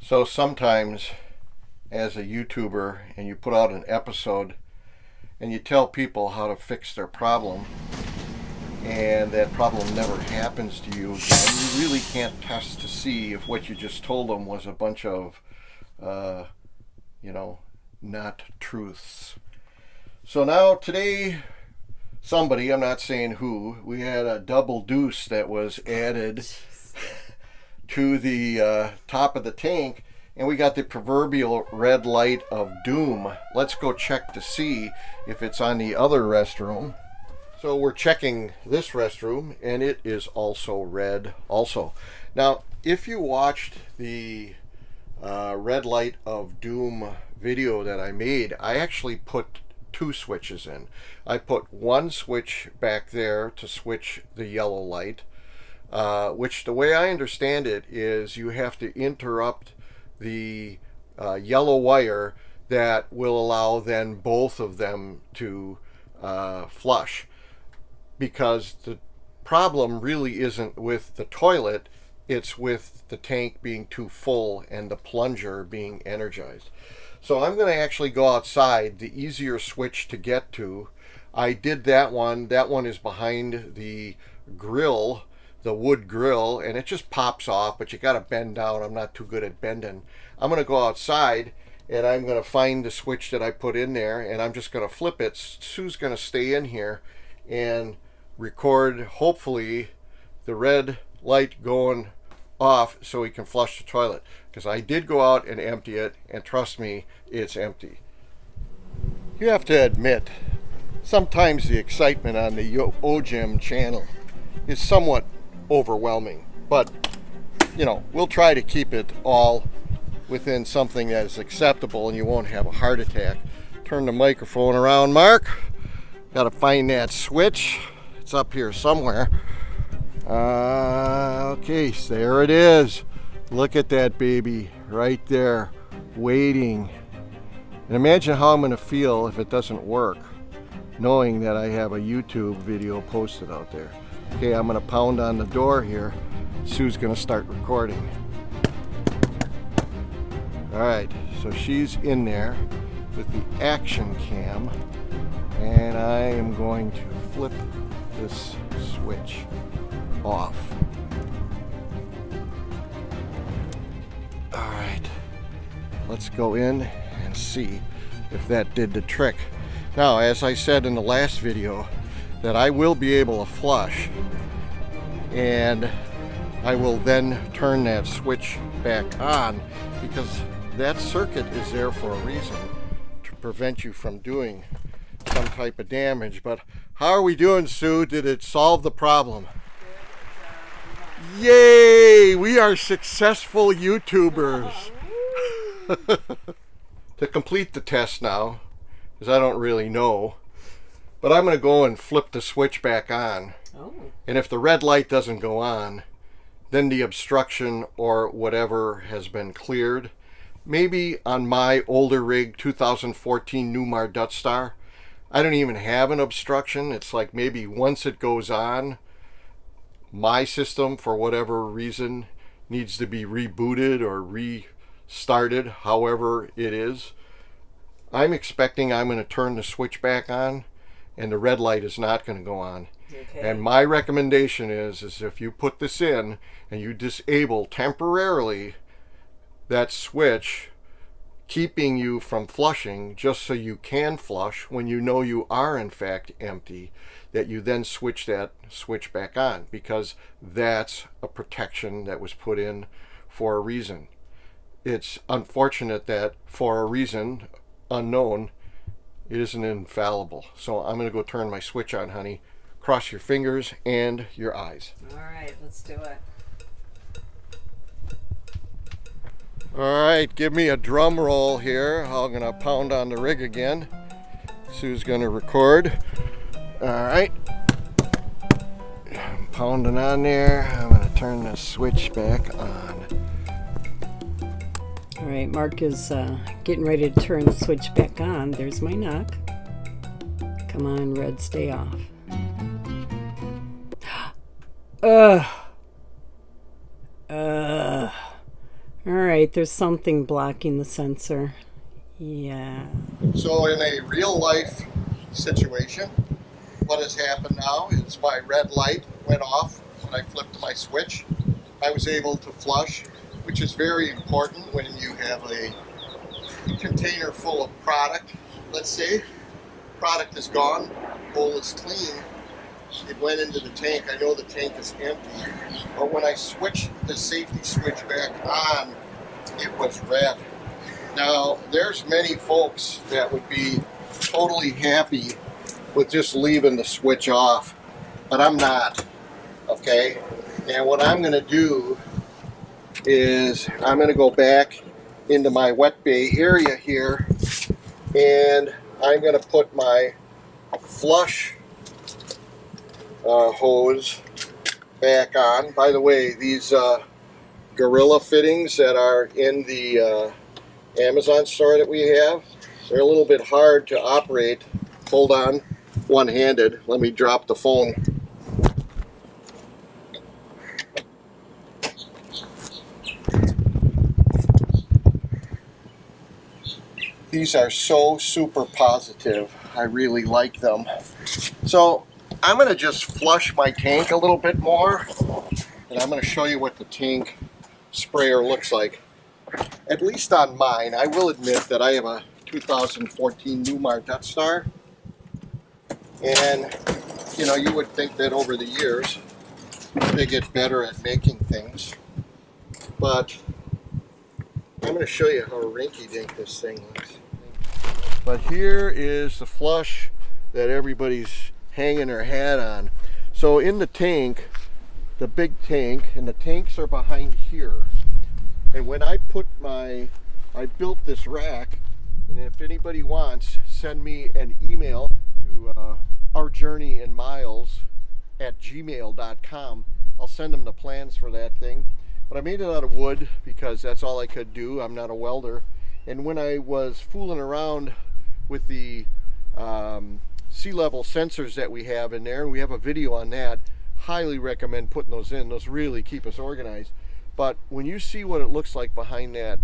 So sometimes as a YouTuber and you put out an episode and you tell people how to fix their problem and that problem never happens to you again, you really can't test to see if what you just told them was a bunch of, not truths. So now today, somebody, I'm not saying who, we had a double deuce that was added to the top of the tank, and we got the proverbial red light of doom. Let's go check to see if it's on the other restroom. So we're checking this restroom, and it is also red also. Now, if you watched the red light of doom video that I made, I actually put two switches in. I put one switch back there to switch the yellow light, which the way I understand it is you have to interrupt the yellow wire that will allow then both of them to flush, because the problem really isn't with the toilet, it's with the tank being too full and the plunger being energized. So I'm going to actually go outside, the easier switch to get to. I did that one is behind the grill, the wood grill, and it just pops off, but you got to bend down. I'm not too good at bending. I'm going to go outside and I'm going to find the switch that I put in there, and I'm just going to flip it. Sue's going to stay in here and record, hopefully, the red light going off so we can flush the toilet, because I did go out and empty it, and trust me, it's empty. You have to admit, sometimes the excitement on the OGM channel is somewhat overwhelming, but we'll try to keep it all within something that is acceptable and you won't have a heart attack. Turn the microphone around, Mark. Gotta find that switch. It's up here somewhere. Okay, so there it is. Look at that baby right there, waiting. And imagine how I'm going to feel if it doesn't work, knowing that I have a YouTube video posted out there. Okay, I'm going to pound on the door here. Sue's going to start recording. Alright, so she's in there with the action cam, and I am going to flip this switch off. Alright, let's go in and see if that did the trick. Now, as I said in the last video, that I will be able to flush, and I will then turn that switch back on, because that circuit is there for a reason, to prevent you from doing some type of damage. But how are we doing, Sue? Did it solve the problem? Yay! We are successful YouTubers. To complete the test now, because I don't really know, but I'm going to go and flip the switch back on. Oh. And if the red light doesn't go on, then the obstruction or whatever has been cleared. Maybe on my older rig, 2014 Newmar Dutstar, I don't even have an obstruction. It's like maybe once it goes on, my system, for whatever reason, needs to be rebooted or restarted, however it is. I'm expecting I'm going to turn the switch back on, and the red light is not going to go on. Okay. And my recommendation is if you put this in and you disable temporarily that switch, keeping you from flushing, just so you can flush when you know you are in fact empty, that you then switch that switch back on, because that's a protection that was put in for a reason. It's unfortunate that for a reason unknown, it isn't infallible. So I'm going to go turn my switch on, honey. Cross your fingers and your eyes. All right, let's do it. All right, give me a drum roll here. I'm going to pound on the rig again. Sue's going to record. All right. I'm pounding on there. I'm going to turn the switch back on. All right, Mark is getting ready to turn the switch back on. There's my knock. Come on, red, stay off. All All right, there's something blocking the sensor. Yeah. So in a real life situation, what has happened now is my red light went off when I flipped my switch. I was able to flush, which is very important when you have a container full of product. Let's say product is gone, bowl is clean, it went into the tank. I know the tank is empty, but when I switched the safety switch back on, it was red. Now, there's many folks that would be totally happy with just leaving the switch off, but I'm not, okay? And what I'm gonna do is I'm gonna go back into my wet bay area here, and I'm gonna put my flush hose back on. By the way, these Gorilla fittings that are in the Amazon store that we have, they're a little bit hard to operate. Hold on, one-handed. Let me drop the phone. These are so super positive. I really like them. So I'm going to just flush my tank a little bit more, and I'm going to show you what the tank sprayer looks like. At least on mine. I will admit that I have a 2014 Newmar Death Star, and you know, you would think that over the years they get better at making things, but I'm going to show you how rinky-dink this thing looks. But here is the flush that everybody's hanging their hat on. So in the tank, the big tank, and the tanks are behind here. And when I built this rack, and if anybody wants, send me an email to ourjourneyinmiles@gmail.com. I'll send them the plans for that thing. But I made it out of wood because that's all I could do. I'm not a welder. And when I was fooling around with the sea level sensors that we have in there, and we have a video on that, highly recommend putting those in. Those really keep us organized. But when you see what it looks like behind that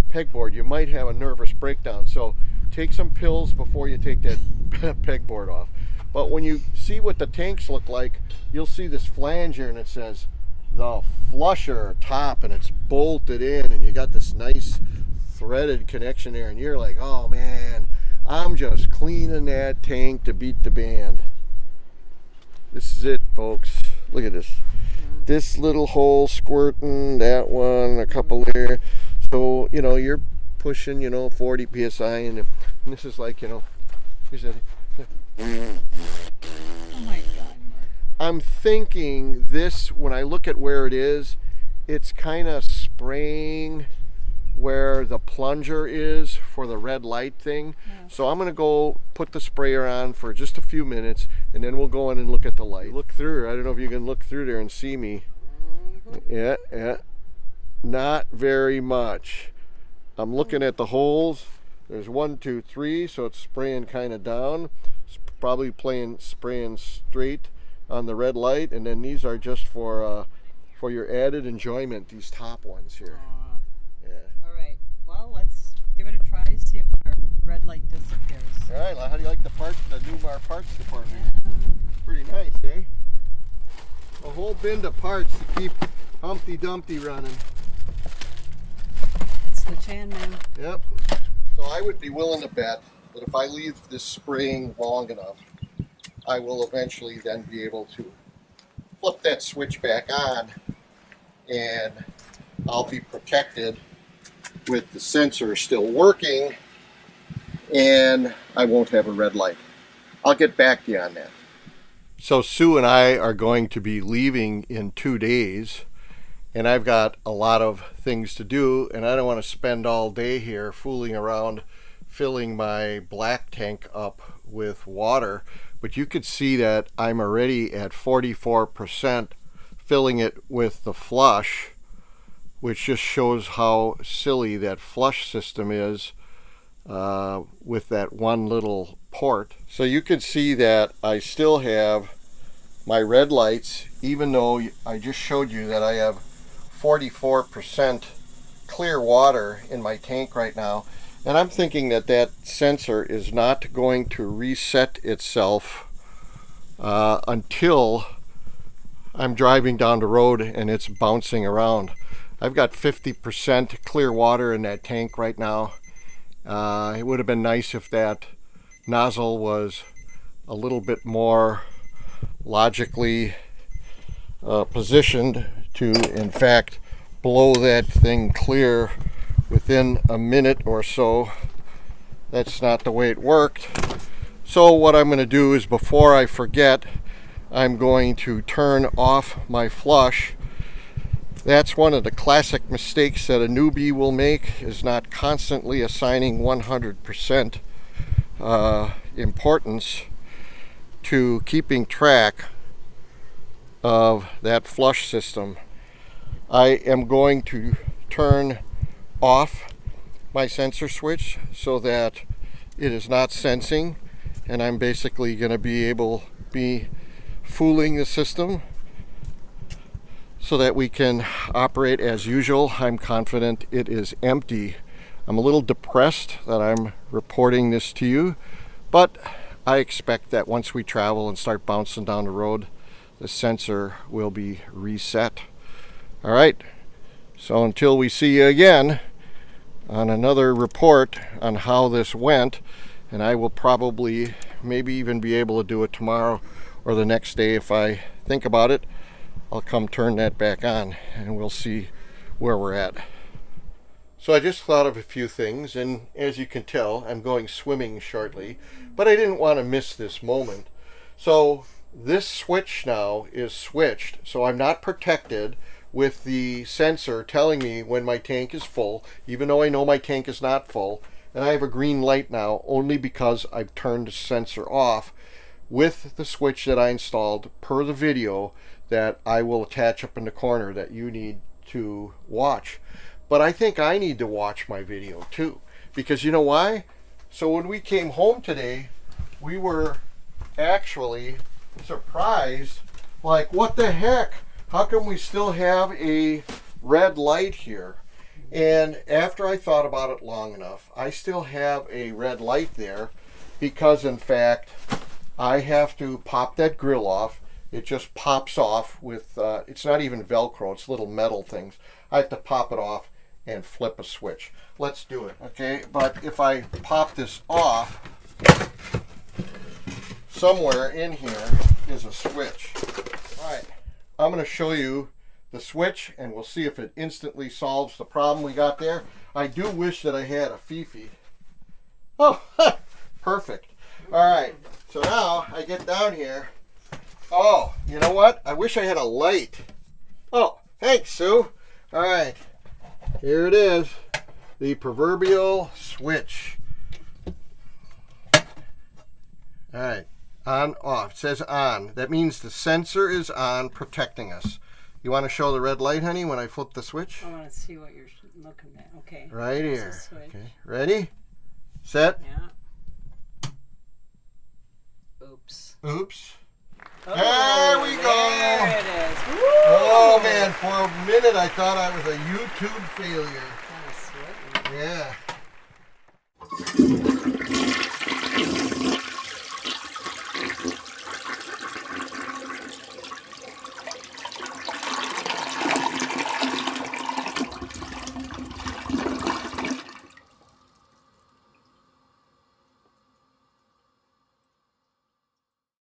pegboard, you might have a nervous breakdown. So take some pills before you take that pegboard off. But when you see what the tanks look like, you'll see this flange here, and it says the flusher top, and it's bolted in, and you got this nice threaded connection there, and you're like, oh man, I'm just cleaning that tank to beat the band. This is it, folks. Look at this. This little hole squirting, that one, a couple there. So, you know, you're pushing, 40 psi, and this is like, here's that. Oh my God, Mark. I'm thinking this, when I look at where it is, it's kind of spraying where the plunger is for the red light thing. Yeah. So I'm going to go put the sprayer on for just a few minutes, and then we'll go in and look at the light. Look through. I don't know if you can look through there and see me. Yeah. Not very much. I'm looking at the holes. There's 1, 2, 3, so it's spraying kind of down. It's probably spraying straight on the red light, and then these are just for your added enjoyment, these top ones here. Well, let's give it a try, see if our red light disappears. All right, how do you like the Newmar parts department? Yeah. Pretty nice, eh? A whole bin of parts to keep Humpty Dumpty running. It's the Chan Man. Yep. So I would be willing to bet that if I leave this spraying long enough, I will eventually then be able to flip that switch back on, and I'll be protected with the sensor still working, and I won't have a red light. I'll get back to you on that. So Sue and I are going to be leaving in 2 days, and I've got a lot of things to do, and I don't want to spend all day here fooling around filling my black tank up with water. But you could see that I'm already at 44% filling it with the flush, which just shows how silly that flush system is with that one little port. So you can see that I still have my red lights, even though I just showed you that I have 44% clear water in my tank right now, and I'm thinking that that sensor is not going to reset itself until I'm driving down the road and it's bouncing around. I've got 50% clear water in that tank right now. It would have been nice if that nozzle was a little bit more logically positioned to, in fact, blow that thing clear within a minute or so. That's not the way it worked. So what I'm going to do is, before I forget, I'm going to turn off my flush. That's one of the classic mistakes that a newbie will make, is not constantly assigning 100% importance to keeping track of that flush system. I am going to turn off my sensor switch so that it is not sensing, and I'm basically going to be fooling the system so that we can operate as usual. I'm confident it is empty. I'm a little depressed that I'm reporting this to you, but I expect that once we travel and start bouncing down the road, the sensor will be reset. All right, so until we see you again on another report on how this went, and I will probably maybe even be able to do it tomorrow or the next day if I think about it, I'll come turn that back on and we'll see where we're at. So I just thought of a few things, and as you can tell, I'm going swimming shortly, but I didn't want to miss this moment. So this switch now is switched, so I'm not protected with the sensor telling me when my tank is full, even though I know my tank is not full. And I have a green light now only because I've turned the sensor off with the switch that I installed per the video that I will attach up in the corner that you need to watch. But I think I need to watch my video too, because you know why? So when we came home today, we were actually surprised, like, what the heck? How come we still have a red light here? And after I thought about it long enough, I still have a red light there because, in fact, I have to pop that grill off. It just pops off with, it's not even Velcro, it's little metal things. I have to pop it off and flip a switch. Let's do it, okay? But if I pop this off, somewhere in here is a switch. All right, I'm going to show you the switch and we'll see if it instantly solves the problem we got there. I do wish that I had a Fifi. Oh, perfect. All right, so now I get down here. Oh, you know what? I wish I had a light. Oh, thanks, Sue. All right, here it is, the proverbial switch. All right, on, off. It says on. That means the sensor is on, protecting us. You want to show the red light, honey, when I flip the switch? I want to see what you're looking at. Okay. Right here. Okay. Ready? Set? Yeah. Oops. Oops. Oh, there we go. There it is. Woo! Oh, man. For a minute, I thought I was a YouTube failure. Kind of sweaty. Yeah.